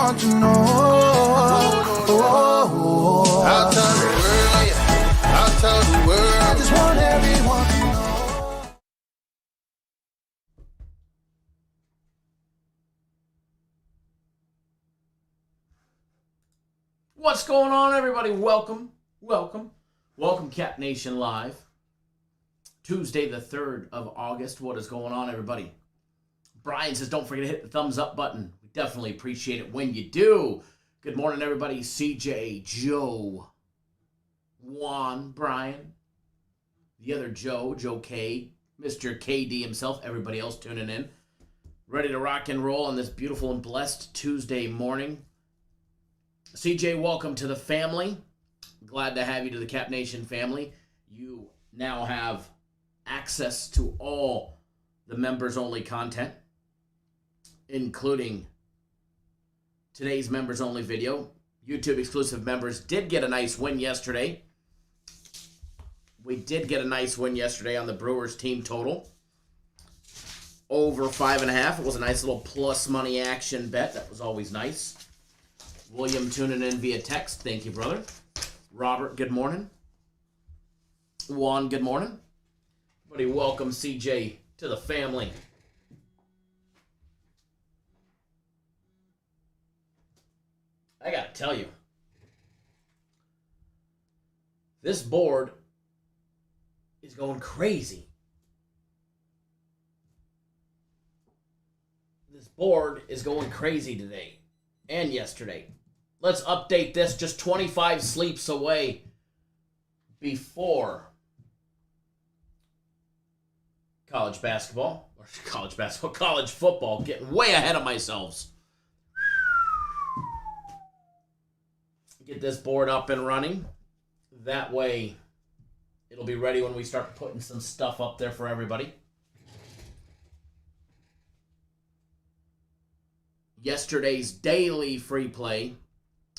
want to know. I'll tell the world, yeah. I'll tell the world. I just want everyone to know. What's going on, everybody? Welcome, Cap Nation Live. Tuesday, the 3rd of August. What is going on, everybody? Brian says, don't forget to hit the thumbs up button. We definitely appreciate it when you do. Good morning, everybody. CJ, Joe, Juan, Brian, the other Joe, Joe K, Mr. KD himself, everybody else tuning in. Ready to rock and roll on this beautiful and blessed Tuesday morning. CJ, welcome to the family. Glad to have you to the Cap Nation family. You now have access to all the members-only content, including today's members-only video. YouTube exclusive members did get a nice win yesterday. We did get a nice win yesterday on the Brewers team total. Over 5.5. It was a nice little plus money action bet. That was always nice. William tuning in via text. Thank you, brother. Robert, good morning. Juan, good morning. Everybody, welcome CJ to the family. I gotta tell you, this board is going crazy. This board is going crazy today and yesterday. Let's update this just 25 sleeps away before college football, getting way ahead of myself. Get this board up and running. That way, it'll be ready when we start putting some stuff up there for everybody. Yesterday's daily free play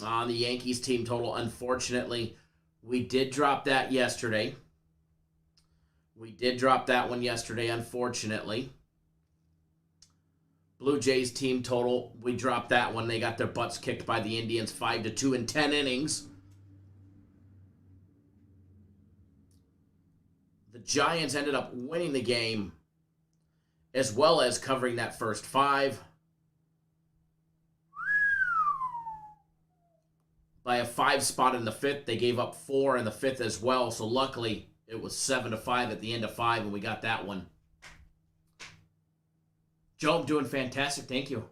on the Yankees team total, unfortunately, we did drop that yesterday. We did drop that one yesterday, unfortunately. Blue Jays team total, we dropped that one. They got their butts kicked by the Indians 5-2 in 10 innings. The Giants ended up winning the game as well as covering that first 5. By a 5 spot in the 5th. They gave up 4 in the 5th as well. So luckily, it was 7-5 at the end of 5, and we got that one. Joe, I'm doing fantastic. Thank you.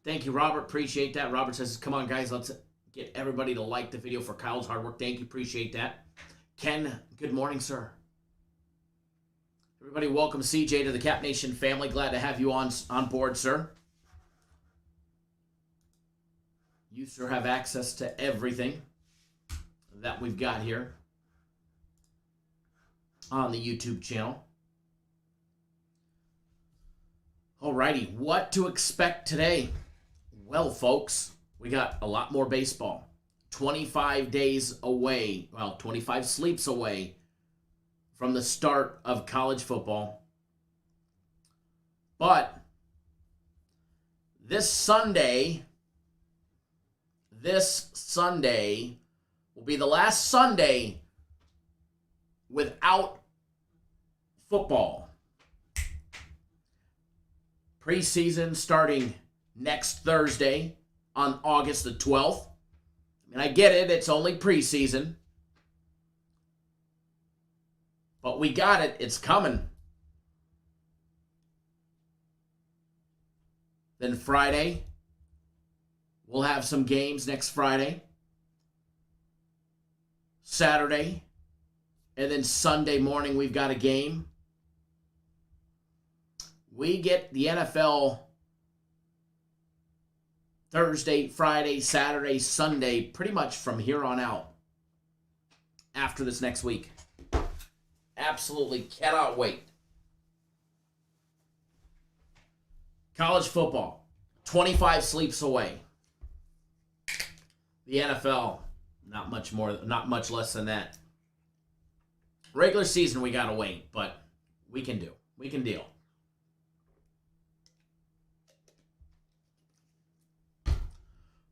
Thank you, Robert. Appreciate that. Robert says, come on, guys. Let's get everybody to like the video for Kyle's hard work. Thank you. Appreciate that. Ken, good morning, sir. Everybody, welcome CJ to the Cap Nation family. Glad to have you on board, sir. You, sir, have access to everything that we've got here on the YouTube channel. Alrighty, what to expect today? Well, folks, we got a lot more baseball. 25 days away, 25 sleeps away from the start of college football. But this Sunday will be the last Sunday without football. Preseason starting next Thursday on August the 12th. I mean, I get it. It's only preseason. But we got it. It's coming. Then Friday, we'll have some games next Friday. Saturday. And then Sunday morning, we've got a game. We get the NFL Thursday, Friday, Saturday, Sunday, pretty much from here on out after this next week. Absolutely cannot wait. College football, 25 sleeps away. The NFL, not much less than that. Regular season, we gotta wait, but we can deal.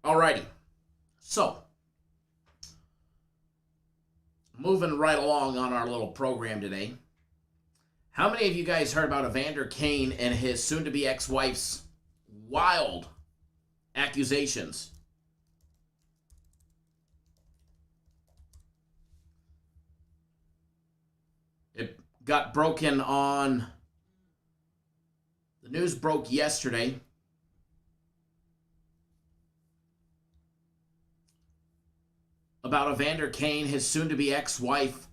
Alrighty, so moving right along on our little program today. How many of you guys heard about Evander Kane and his soon-to-be ex-wife's wild accusations? It got broken on... The news broke yesterday. About Evander Kane, his soon-to-be ex-wife,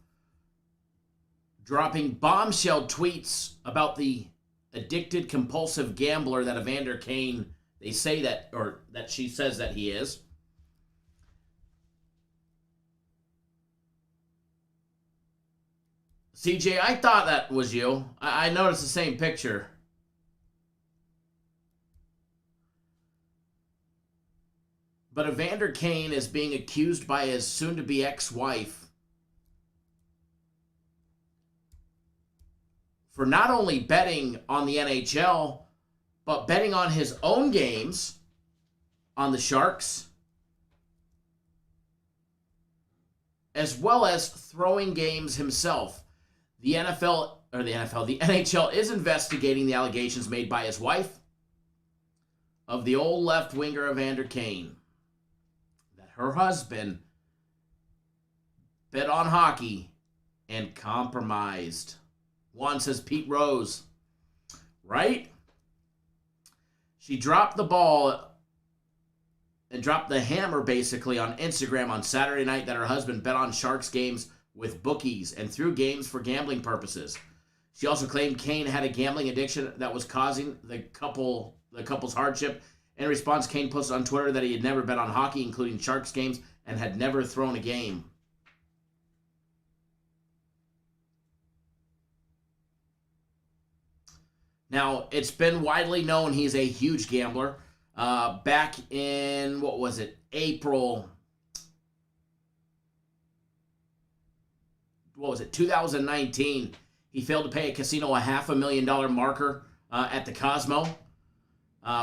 dropping bombshell tweets about the addicted, compulsive gambler that Evander Kane, they say that, or that she says that he is. CJ, I thought that was you. I noticed the same picture. But Evander Kane is being accused by his soon-to-be ex-wife for not only betting on the NHL, but betting on his own games on the Sharks, as well as throwing games himself. The NHL is investigating the allegations made by his wife of the old left winger Evander Kane. Her husband bet on hockey and compromised. Juan says Pete Rose. Right? She dropped the ball and dropped the hammer basically on Instagram on Saturday night that her husband bet on Sharks games with bookies and threw games for gambling purposes. She also claimed Kane had a gambling addiction that was causing the couple's hardship. In response, Kane posted on Twitter that he had never bet on hockey, including Sharks games, and had never thrown a game. Now, it's been widely known he's a huge gambler. Back in, April, 2019, he failed to pay a casino a $500,000 marker at the Cosmo.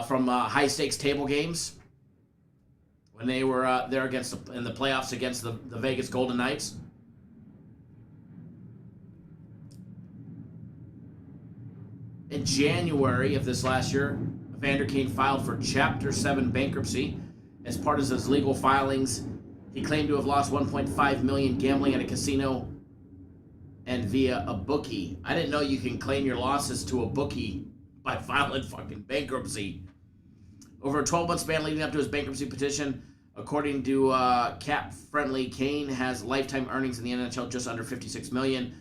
From high-stakes table games when they were there in the playoffs against the Vegas Golden Knights. In January of this last year, Evander Kane filed for Chapter 7 bankruptcy. As part of his legal filings, he claimed to have lost $1.5 million gambling at a casino and via a bookie. I didn't know you can claim your losses to a bookie by filing fucking bankruptcy. Over a 12-month span leading up to his bankruptcy petition, according to Cap Friendly, Kane has lifetime earnings in the NHL just under $56 million.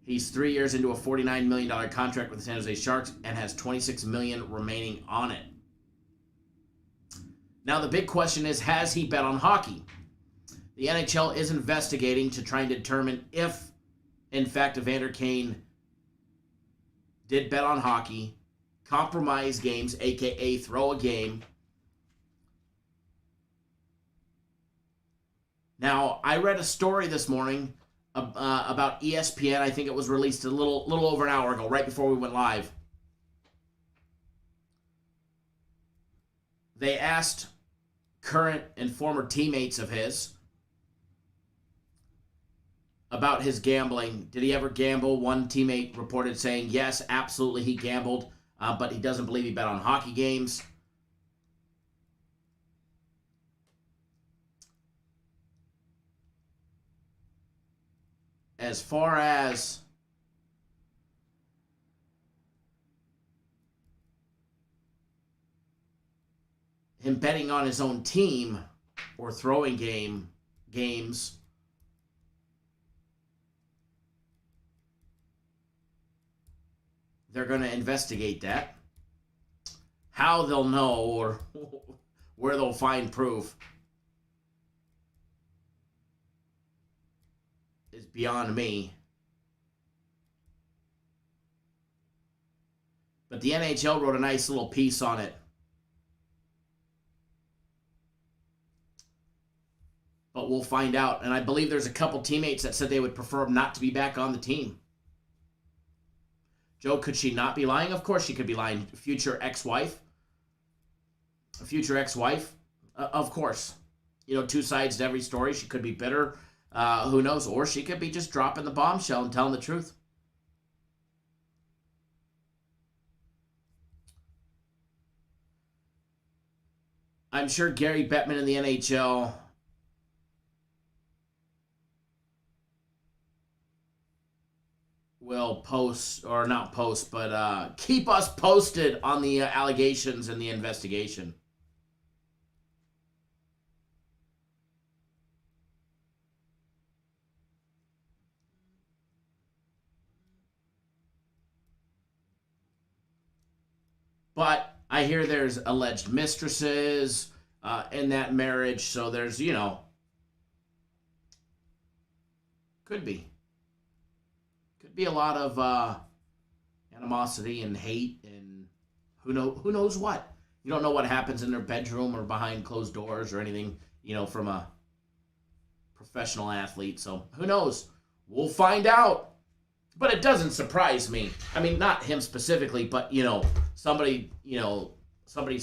He's 3 years into a $49 million contract with the San Jose Sharks and has $26 million remaining on it. Now the big question is, has he bet on hockey? The NHL is investigating to try and determine if, in fact, Evander Kane did bet on hockey, compromise games, a.k.a. throw a game. Now, I read a story this morning about ESPN. I think it was released a little over an hour ago, right before we went live. They asked current and former teammates of his about his gambling. Did he ever gamble? One teammate reported saying, yes, absolutely he gambled, but he doesn't believe he bet on hockey games. as far as him betting on his own team or throwing games, they're going to investigate that. How they'll know or where they'll find proof is beyond me. But the NHL wrote a nice little piece on it. But we'll find out. And I believe there's a couple teammates that said they would prefer him not to be back on the team. Joe, could she not be lying? Of course she could be lying. Future ex-wife. A future ex-wife. Of course. You know, two sides to every story. She could be bitter. Who knows? Or she could be just dropping the bombshell and telling the truth. I'm sure Gary Bettman in the NHL will post, or not post, but keep us posted on the allegations and the investigation. But I hear there's alleged mistresses in that marriage, so there's, you know, could be a lot of animosity and hate and who knows what. You don't know what happens in their bedroom or behind closed doors or anything, you know, from a professional athlete. So who knows? We'll find out. But it doesn't surprise me. I mean, not him specifically, but, you know, somebody's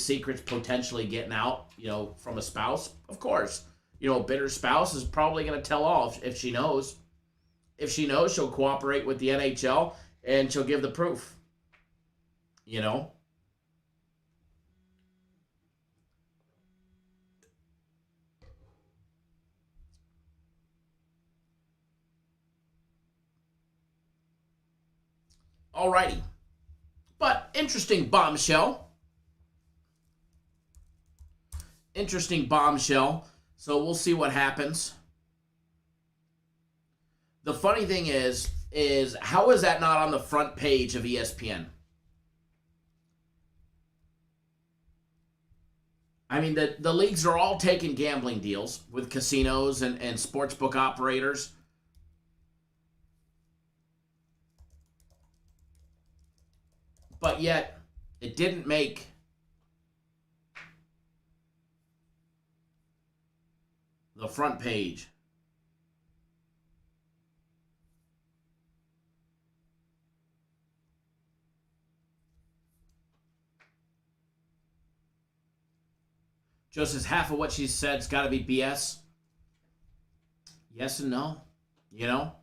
secrets potentially getting out, you know, from a spouse. Of course. You know, a bitter spouse is probably going to tell all if she knows. If she knows, she'll cooperate with the NHL and she'll give the proof. You know? Alrighty. But interesting bombshell. Interesting bombshell. So we'll see what happens. The funny thing is how is that not on the front page of ESPN? I mean, the leagues are all taking gambling deals with casinos and sportsbook operators. But yet, it didn't make the front page. Just as half of what she said's got to be BS. Yes and no, you know?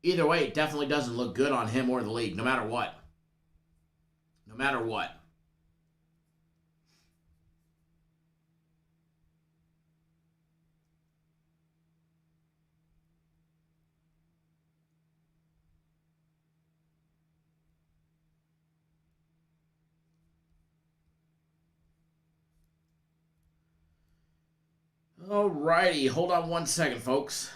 Either way, it definitely doesn't look good on him or the league, no matter what. No matter what. Alrighty, hold on one second, folks.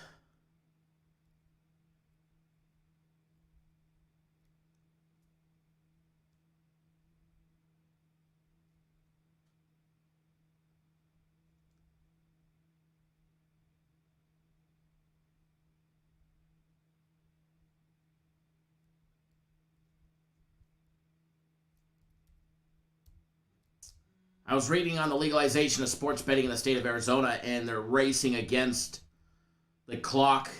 I was reading on the legalization of sports betting in the state of Arizona, and they're racing against the clock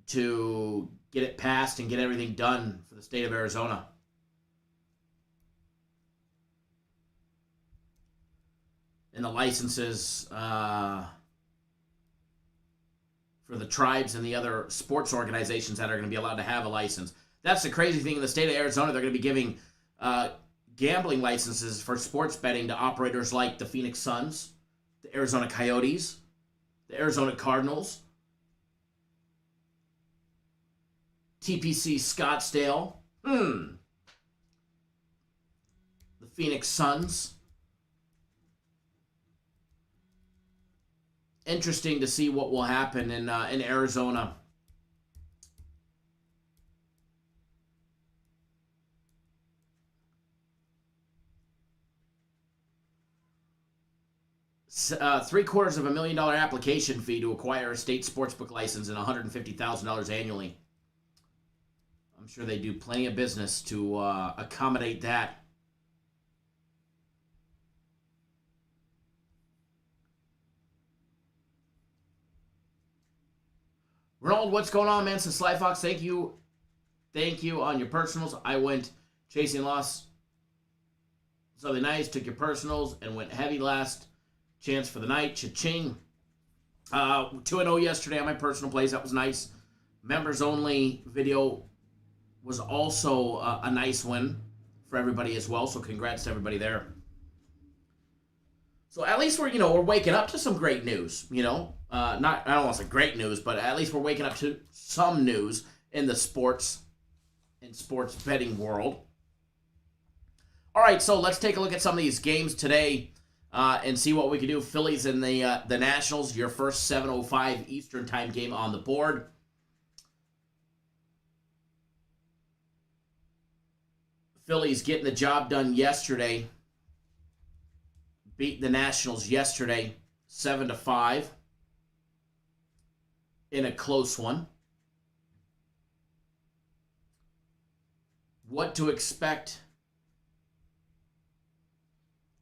to get it passed and get everything done for the state of Arizona. And the licenses for the tribes and the other sports organizations that are going to be allowed to have a license. That's the crazy thing. In the state of Arizona, they're going to be giving gambling licenses for sports betting to operators like the Phoenix Suns the Arizona Coyotes, the Arizona Cardinals, TPC Scottsdale, the Phoenix Suns. Interesting to see what will happen in Arizona. $750,000 application fee to acquire a state sportsbook license and $150,000 annually. I'm sure they do plenty of business to accommodate that. Ronald, what's going on, man? Says Sly Fox, thank you on your personals. I went chasing loss Sunday nights, took your personals, and went heavy last chance for the night. Cha-ching. 2-0 yesterday on my personal plays. That was nice. Members only video was also a nice win for everybody as well. So congrats to everybody there. So at least we're waking up to some great news. I don't want to say great news, but at least we're waking up to some news in the sports betting world. All right, so let's take a look at some of these games today and see what we can do. Phillies and the Nationals, your first 7:05 Eastern time game on the board. Phillies getting the job done yesterday. Beat the Nationals yesterday 7-5 in a close one. What to expect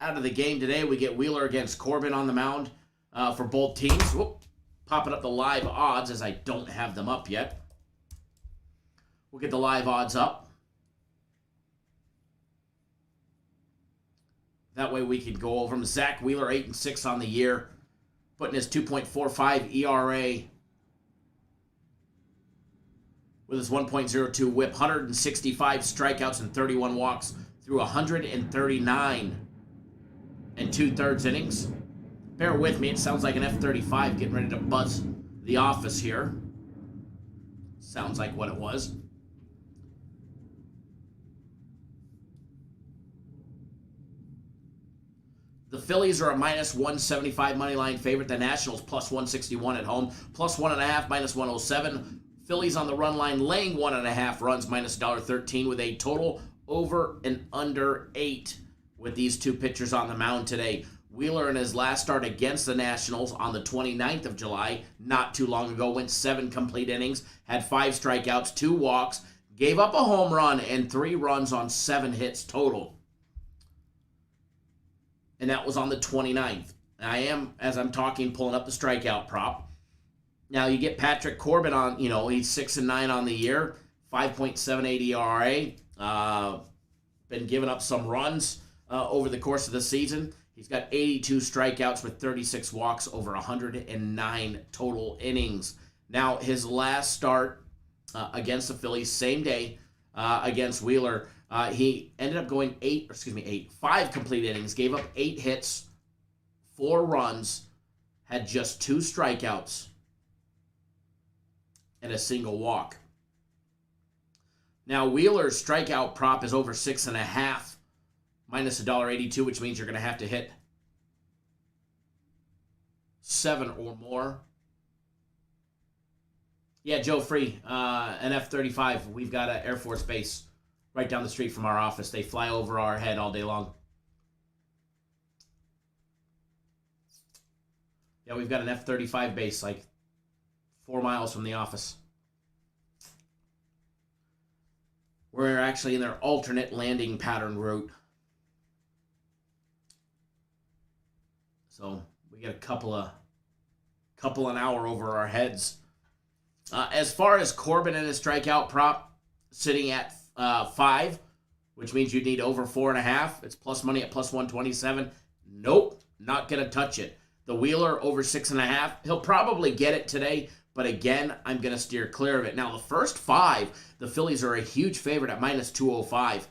out of the game today? We get Wheeler against Corbin on the mound for both teams. Whoop, popping up the live odds as I don't have them up yet. We'll get the live odds up. That way we can go over them. Zach Wheeler, 8-6 on the year, putting his 2.45 ERA with his 1.02 whip, 165 strikeouts and 31 walks through 139 and 2/3 innings. Bear with me, it sounds like an F-35 getting ready to buzz the office here. Sounds like what it was. The Phillies are a -175 money line favorite. The Nationals +161 at home, +1.5, -107. Phillies on the run line laying 1.5 runs, -$1.13 with a total over and under 8 with these two pitchers on the mound today. Wheeler in his last start against the Nationals on the 29th of July, not too long ago, went 7 complete innings, had 5 strikeouts, 2 walks, gave up a home run and 3 runs on 7 hits total. And that was on the 29th. I am, as I'm talking, pulling up the strikeout prop. Now you get Patrick Corbin on, he's 6-9 on the year, 5.78 ERA. Been giving up some runs over the course of the season. He's got 82 strikeouts with 36 walks over 109 total innings. Now his last start against the Phillies, same day against Wheeler, he ended up going 5 complete innings, gave up 8 hits, 4 runs, had just 2 strikeouts, and a single walk. Now, Wheeler's strikeout prop is over 6.5, -$1.82, which means you're going to hit 7 or more. Yeah, Joe Free, an F-35. We've got an Air Force base right down the street from our office. They fly over our head all day long. Yeah, we've got an F-35 base like 4 miles from the office. We're actually in their alternate landing pattern route. So we get a couple an hour over our heads. As far as Corbin and his strikeout prop, sitting at 5, which means you need over 4.5. It's plus money at +127. Nope, not going to touch it. The Wheeler over 6.5. He'll probably get it today, but again, I'm going to steer clear of it. Now, the first 5, the Phillies are a huge favorite at -205.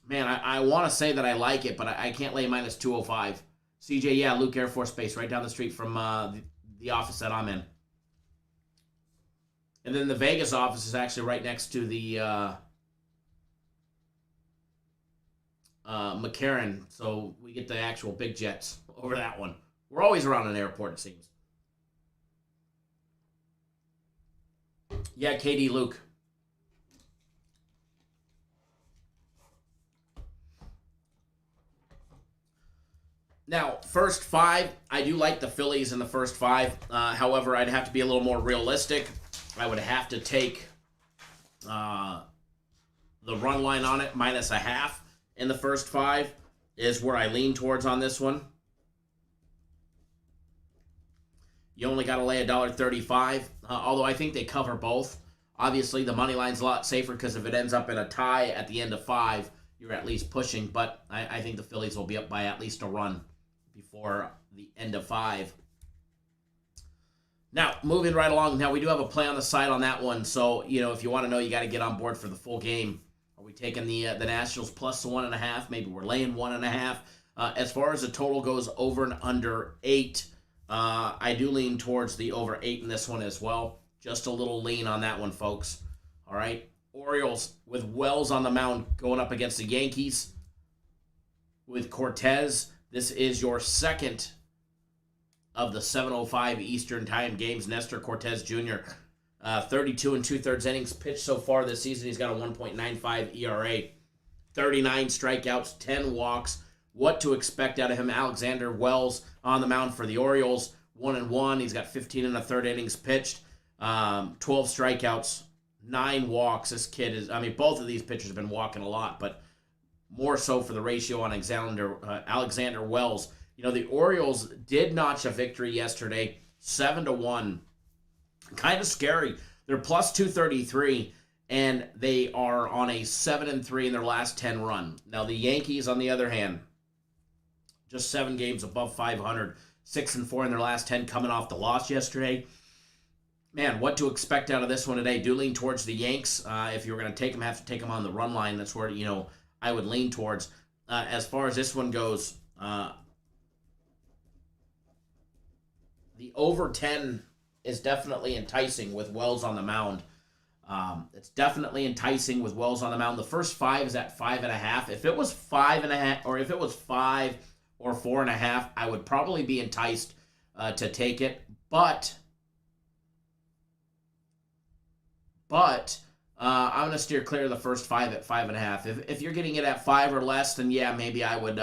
Man, I want to say that I like it, but I can't lay minus 205. CJ, yeah, Luke Air Force Base, right down the street from the office that I'm in. And then the Vegas office is actually right next to the McCarran, so we get the actual big jets over that one. We're always around an airport, it seems. Yeah, KD Luke. Now, first five, I do like the Phillies in the first five. However, I'd have to be a little more realistic. I would have to take the run line on it, minus a half in the first five, is where I lean towards on this one. You only got to lay $1.35, although I think they cover both. Obviously, the money line's a lot safer because if it ends up in a tie at the end of five, you're at least pushing. But I think the Phillies will be up by at least a run before the end of five. Now, moving right along. Now, we do have a play on the side on that one. So, if you want to know, you got to get on board for the full game. Are we taking the Nationals plus the 1.5? Maybe we're laying 1.5. As far as the total goes, over and under 8. I do lean towards the over 8 in this one as well. Just a little lean on that one, folks. All right. Orioles with Wells on the mound going up against the Yankees with Cortez. This is your second of the 7:05 Eastern Time games. Nestor Cortez Jr., 32 2/3 innings pitched so far this season. He's got a 1.95 ERA, 39 strikeouts, 10 walks. What to expect out of him? Alexander Wells on the mound for the Orioles, 1-1. He's got 15 1/3 innings pitched, 12 strikeouts, 9 walks. This kid is, both of these pitchers have been walking a lot, but more so for the ratio on Alexander Wells. The Orioles did notch a victory yesterday, 7-1. Kind of scary. They're plus 233, and they are on a 7-3 in their last 10 run. Now, the Yankees, on the other hand, just 7 games above 500, 6-4 in their last 10, coming off the loss yesterday. Man, what to expect out of this one today? Do lean towards the Yanks. If you were going to take them, have to take them on the run line. That's where, I would lean towards. As far as this one goes, the over 10 is definitely enticing with Wells on the mound. It's definitely enticing with Wells on the mound. The first 5 is at 5.5. If it was 5.5, or if it was 5 or 4.5, I would probably be enticed to take it. But I'm going to steer clear of the first 5 at 5.5. If you're getting it at 5 or less, then yeah, maybe I would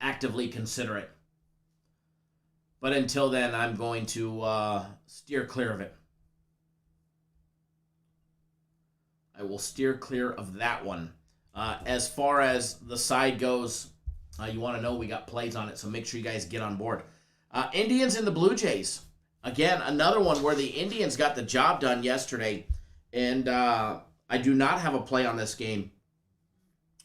actively consider it. But until then, I'm going to steer clear of it. I will steer clear of that one. As far as the side goes, you want to know, we got plays on it, so make sure you guys get on board. Indians and the Blue Jays. Again, another one where the Indians got the job done yesterday, and I do not have a play on this game.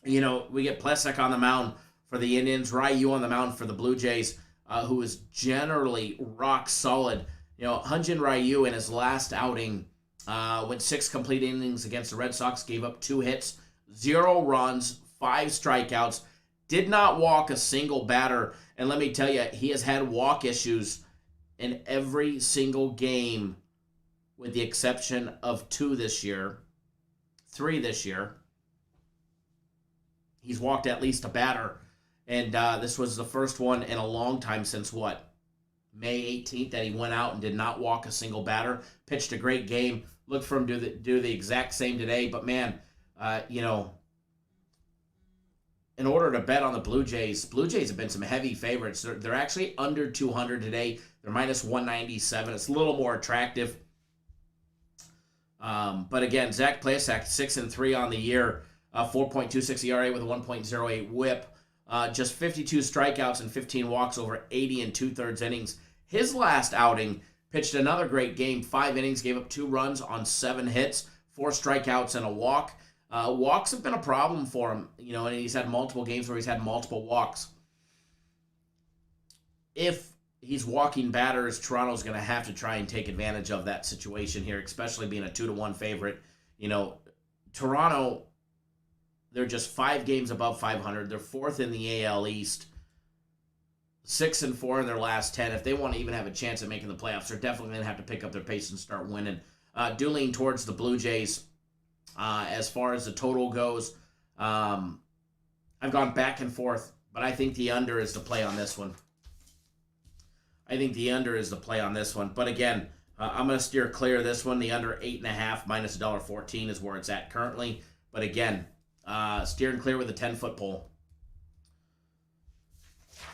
We get Plesak on the mound for the Indians, Ryu on the mound for the Blue Jays, who is generally rock solid. Hyun-Jin Ryu in his last outing went 6 complete innings against the Red Sox, gave up 2 hits, 0 runs, 5 strikeouts, did not walk a single batter, and let me tell you, he has had walk issues in every single game, with the exception of 2 this year, 3 this year. He's walked at least a batter, and this was the first one in a long time since May 18th that he went out and did not walk a single batter. Pitched a great game. Look for him to do the exact same today. But man, in order to bet on the Blue Jays have been some heavy favorites. They're actually under 200 today. They're minus 197. It's a little more attractive. But again, Zach Plesac, 6-3 on the year, 4.26 ERA with a 1.08 WHIP. Just 52 strikeouts and 15 walks over 80 2/3 innings. His last outing, pitched another great game, 5 innings, gave up 2 runs on 7 hits, 4 strikeouts and a walk. Walks have been a problem for him, and he's had multiple games where he's had multiple walks. If he's walking batters, Toronto's going to have to try and take advantage of that situation here, especially being a 2-1 favorite. Toronto They're just 5 games above 500. They're 4th in the AL East. 6-4 in their last 10. If they want to even have a chance at making the playoffs, they're definitely going to have to pick up their pace and start winning. Do lean towards the Blue Jays as far as the total goes. I've gone back and forth, but I think the under is the play on this one. But again, I'm going to steer clear of this one. The under 8.5 minus $1.14 is where it's at currently. But again, steering clear with a 10-foot pole.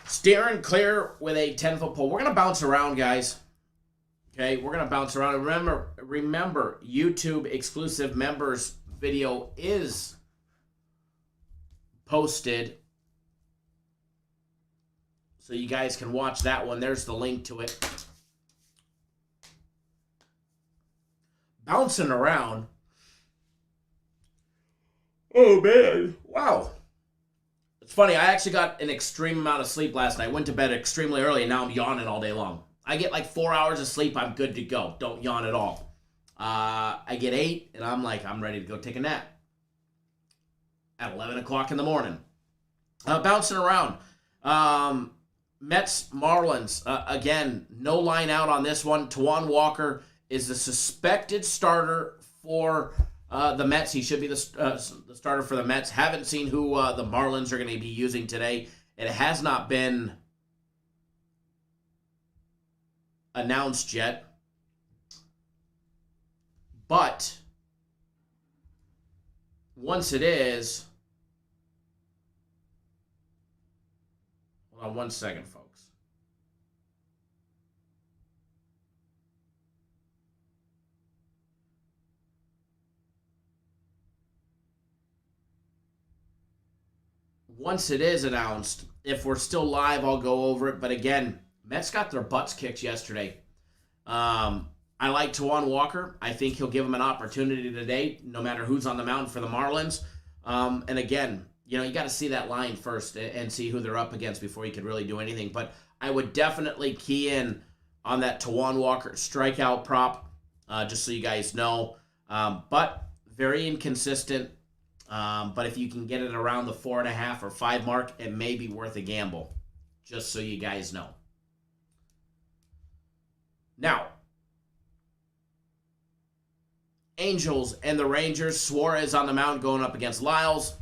Steering clear with a 10-foot pole. We're going to bounce around, guys. Okay, we're going to bounce around. Remember, YouTube exclusive members video is posted, so you guys can watch that one. There's the link to it. Bouncing around. Oh, man. Wow. It's funny, I actually got an extreme amount of sleep last night. Went to bed extremely early, and now I'm yawning all day long. I get like 4 hours of sleep, I'm good to go. Don't yawn at all. I get 8, and I'm ready to go take a nap. At 11 o'clock in the morning. Bouncing around. Mets, Marlins. Again, no line out on this one. Taijuan Walker is the suspected starter for the Mets. He should be the starter for the Mets. Haven't seen who the Marlins are going to be using today. It has not been announced yet. But once it is, hold on 1 second, folks. Once it is announced, if we're still live, I'll go over it. But again, Mets got their butts kicked yesterday. I like Taijuan Walker. I think he'll give him an opportunity today, no matter who's on the mound for the Marlins. And again, you got to see that line first and see who they're up against before you can really do anything. But I would definitely key in on that Taijuan Walker strikeout prop, just so you guys know. But very inconsistent. But if you can get it around the 4.5 or 5 mark, it may be worth a gamble, just so you guys know. Now, Angels and the Rangers. Suarez on the mound going up against Lyles.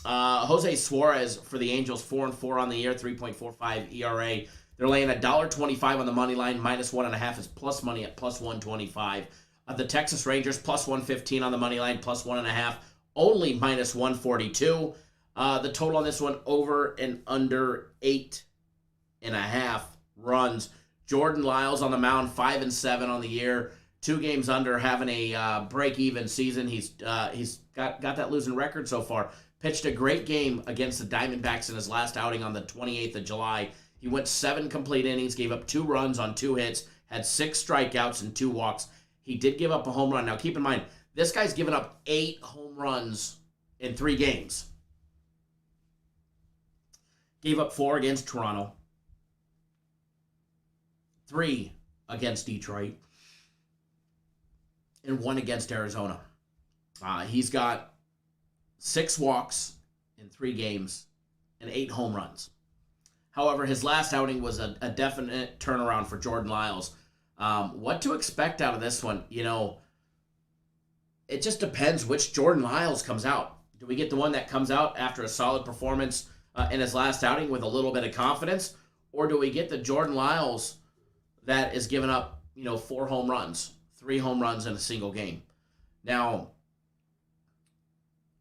Jose Suarez for the Angels, 4-4 on the year, 3.45 ERA. They're laying $1.25 on the money line. Minus 1.5 is plus money at plus 125. The Texas Rangers, plus 115 on the money line, plus 1.5. Only minus 142. The total on this one, over and under 8.5 runs. Jordan Lyles on the mound, 5-7 on the year. 2 games under having a break-even season. He's got that losing record so far. Pitched a great game against the Diamondbacks in his last outing on the 28th of July. He went 7 complete innings, gave up 2 runs on 2 hits, had 6 strikeouts and 2 walks. He did give up a home run. Now, keep in mind, this guy's given up 8 home runs in 3 games. Gave up 4 against Toronto. 3 against Detroit. And 1 against Arizona. He's got 6 walks in 3 games and 8 home runs. However, his last outing was a definite turnaround for Jordan Lyles. What to expect out of this one? It just depends which Jordan Lyles comes out. Do we get the one that comes out after a solid performance in his last outing with a little bit of confidence? Or do we get the Jordan Lyles that is giving up, 4 home runs, 3 home runs in a single game? Now,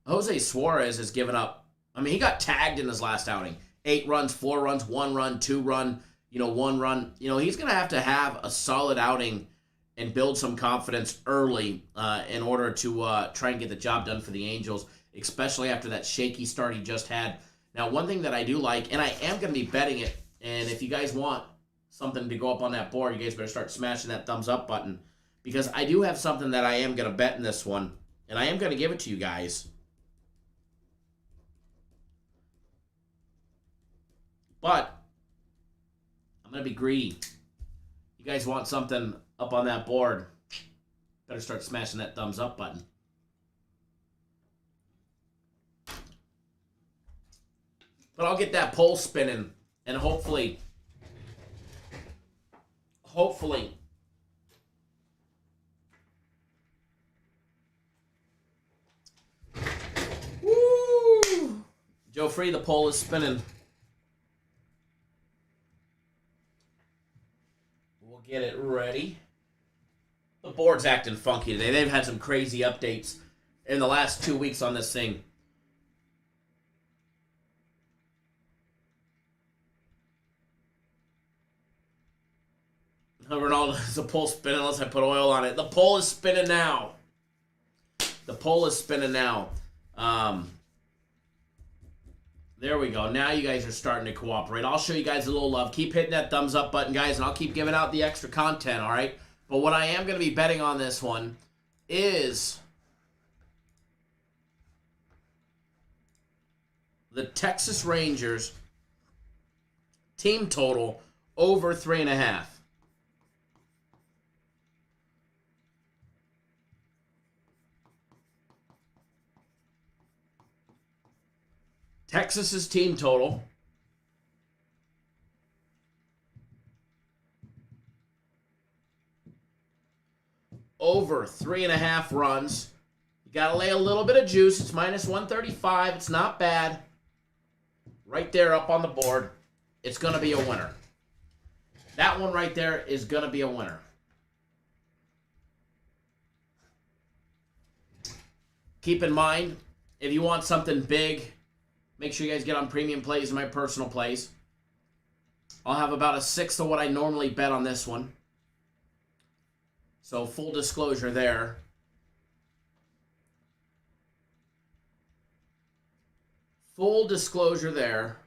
Jose Suarez has given up, he got tagged in his last outing. 8 runs, 4 runs, 1 run, 2 run, 1 run. He's going to have a solid outing and build some confidence early in order to try and get the job done for the Angels, especially after that shaky start he just had. Now, one thing that I do like, and I am going to be betting it, and if you guys want something to go up on that board, you guys better start smashing that thumbs up button, because I do have something that I am going to bet in this one, and I am going to give it to you guys. But I'm going to be greedy. You guys want something up on that board, better start smashing that thumbs up button. But I'll get that poll spinning, and hopefully, woo! Joe Free, the poll is spinning. We'll get it ready. The board's acting funky today. They've had some crazy updates in the last 2 weeks on this thing. Ronaldo, is the poll spinning unless I put oil on it? The poll is spinning now. The poll is spinning now. There we go. Now you guys are starting to cooperate. I'll show you guys a little love. Keep hitting that thumbs up button, guys, and I'll keep giving out the extra content, all right? But what I am going to be betting on this one is the Texas Rangers team total over 3.5. Texas's team total over 3.5 runs. You got to lay a little bit of juice. It's minus 135. It's not bad. Right there up on the board. It's going to be a winner. That one right there is going to be a winner. Keep in mind, if you want something big, make sure you guys get on premium plays and my personal plays. I'll have about 1/6 of what I normally bet on this one. So full disclosure there. Full disclosure there.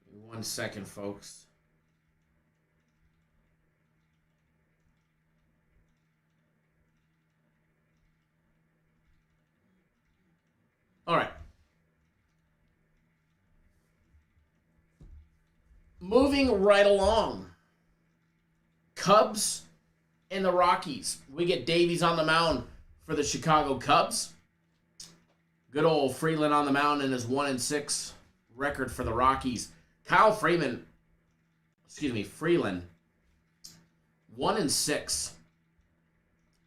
Give me 1 second, folks. All right. Moving right along. Cubs and the Rockies. We get Davies on the mound for the Chicago Cubs. Good old Freeland on the mound in his 1-6 record for the Rockies. Freeland, 1-6.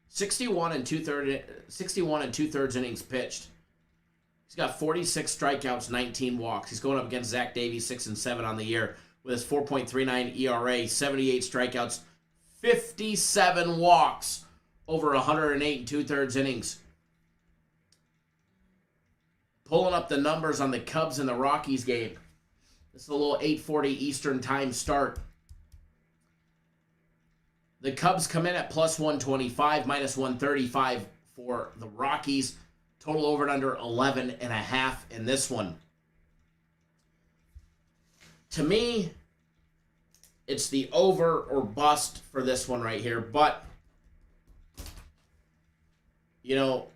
61 and 2/3 innings pitched. He's got 46 strikeouts, 19 walks. He's going up against Zach Davies, 6-7 on the year with his 4.39 ERA, 78 strikeouts, 57 walks over 108 and 2/3 innings. Pulling up the numbers on the Cubs and the Rockies game. This is a little 8:40 Eastern time start. The Cubs come in at plus 125, minus 135 for the Rockies. Total over and under 11.5 in this one. To me, it's the over or bust for this one right here. But, you know,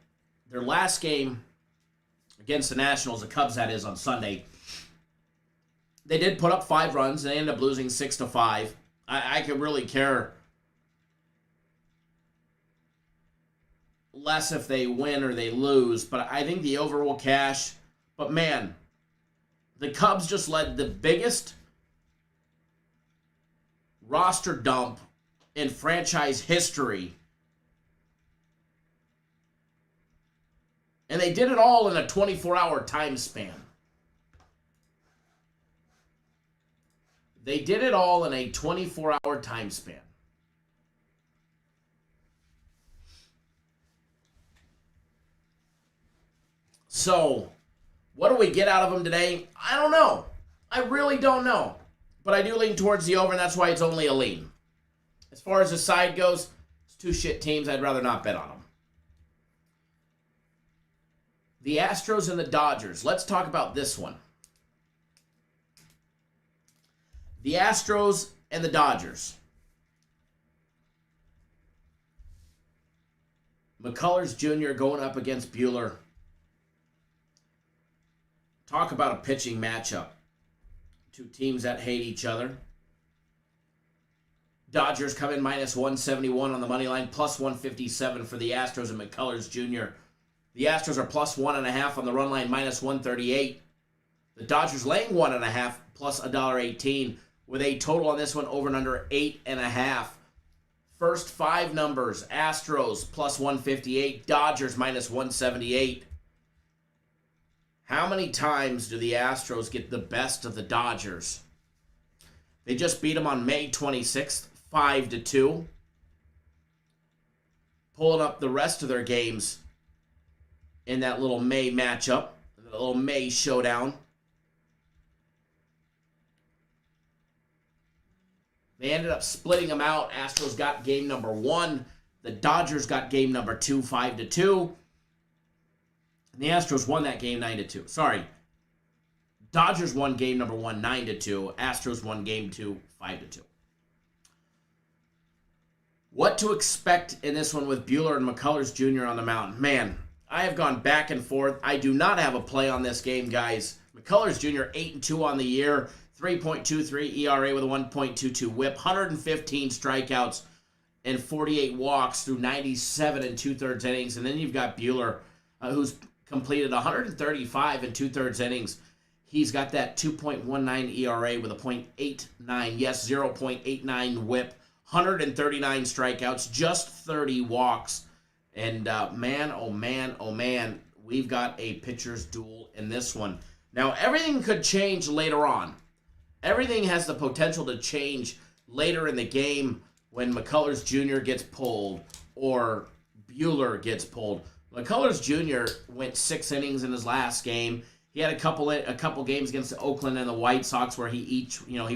their last game against the Nationals, the Cubs that is, on Sunday, they did put up 5 runs. They ended up losing 6-5. I could really care less if they win or they lose, but I think the over will cash. But man, the Cubs just led the biggest roster dump in franchise history. And they did it all in a 24-hour time span. They did it all in a 24-hour time span. So, what do we get out of them today? I don't know. I really don't know. But I do lean towards the over, and that's why it's only a lean. As far as the side goes, it's 2 shit teams. I'd rather not bet on them. The Astros and the Dodgers. Let's talk about this one. The Astros and the Dodgers. McCullers Jr. going up against Buehler. Talk about a pitching matchup. 2 teams that hate each other. Dodgers come in minus 171 on the money line, plus 157 for the Astros and McCullers Jr. The Astros are plus 1.5 on the run line, minus 138. The Dodgers laying 1.5, plus $1.18, with a total on this one over and under 8.5. First 5 numbers: Astros plus 158, Dodgers minus 178. How many times do the Astros get the best of the Dodgers? They just beat them on May 26th, 5-2. Pulling up the rest of their games in that little May matchup, the little May showdown. They ended up splitting them out. Astros got game number 1. The Dodgers got game number 2, 5-2. And the Astros won that game 9-2. Sorry. Dodgers won game number 1, 9-2. Astros won game 2, 5-2. What to expect in this one with Buehler and McCullers Jr. on the mound? Man, I have gone back and forth. I do not have a play on this game, guys. McCullers Jr. 8-2 on the year, 3.23 ERA with a 1.22 WHIP, 115 strikeouts and 48 walks through 97 and 2/3 innings. And then you've got Buehler, who's completed 135 and 2/3 innings. He's got that 2.19 ERA with a .89, yes, 0.89 WHIP, 139 strikeouts, just 30 walks. And man, oh man, oh man, we've got a pitcher's duel in this one. Now, everything could change later on. Everything has the potential to change later in the game when McCullers Jr. gets pulled or Buehler gets pulled. McCullers Jr. went 6 innings in his last game. He had a couple games against the Oakland and the White Sox where he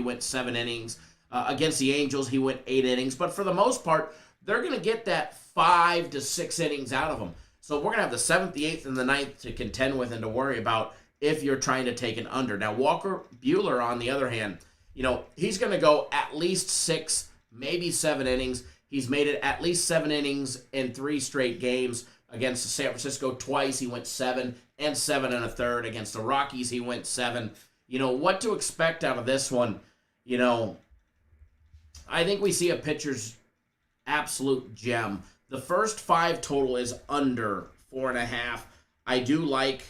went 7 innings. Against the Angels, he went 8 innings. But for the most part, they're going to get that 5 to 6 innings out of him. So we're going to have the 7th, the 8th, and the 9th to contend with and to worry about if you're trying to take an under. Now, Walker Buehler, on the other hand, he's going to go at least 6, maybe 7 innings. He's made it at least 7 innings in 3 straight games. Against San Francisco twice, he went 7 and 7 1/3. Against the Rockies, he went 7. What to expect out of this one? I think we see a pitcher's absolute gem. The first 5 total is under 4.5. I do like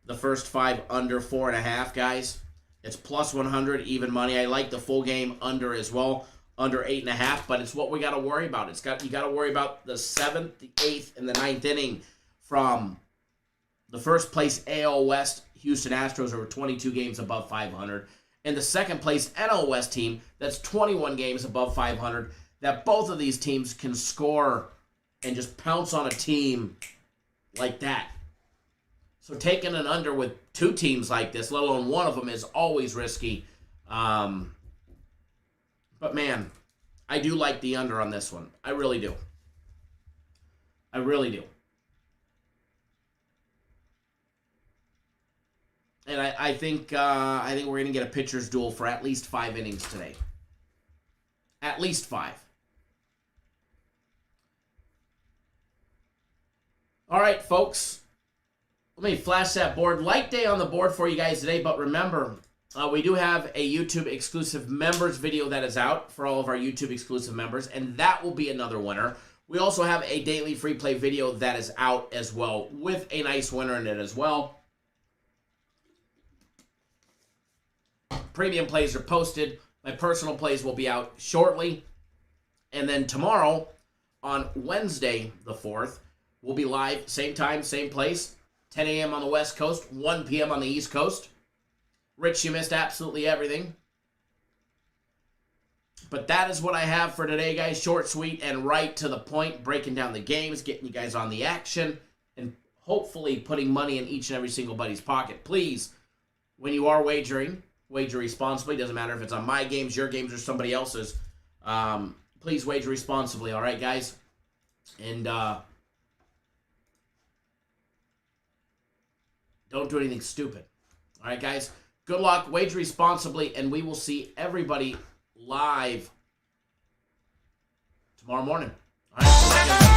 the first 5 under 4.5, guys. It's plus 100 even money. I like the full game under as well, under 8.5. But it's what we got to worry about. You got to worry about the 7th, the 8th, and the 9th inning from the first place AL West Houston Astros over 22 games above 500. And the second place NL West team that's 21 games above 500, that both of these teams can score and just pounce on a team like that. So taking an under with 2 teams like this, let alone one of them, is always risky. But man, I do like the under on this one. I really do. I really do. And I think we're going to get a pitcher's duel for at least 5 innings today. At least 5. All right, folks. Let me flash that board. Light day on the board for you guys today, but remember, we do have a YouTube exclusive members video that is out for all of our YouTube exclusive members, and that will be another winner. We also have a daily free play video that is out as well with a nice winner in it as well. Premium plays are posted. My personal plays will be out shortly. And then tomorrow, on Wednesday the 4th, we'll be live, same time, same place, 10 a.m. on the West Coast, 1 p.m. on the East Coast. Rich, you missed absolutely everything. But that is what I have for today, guys. Short, sweet, and right to the point. Breaking down the games, getting you guys on the action, and hopefully putting money in each and every single buddy's pocket. Please, when you are wagering, wager responsibly. Doesn't matter if it's on my games, your games, or somebody else's. Please wager responsibly, all right, guys? And don't do anything stupid. All right, guys? Good luck. Wager responsibly, and we will see everybody live tomorrow morning. All right?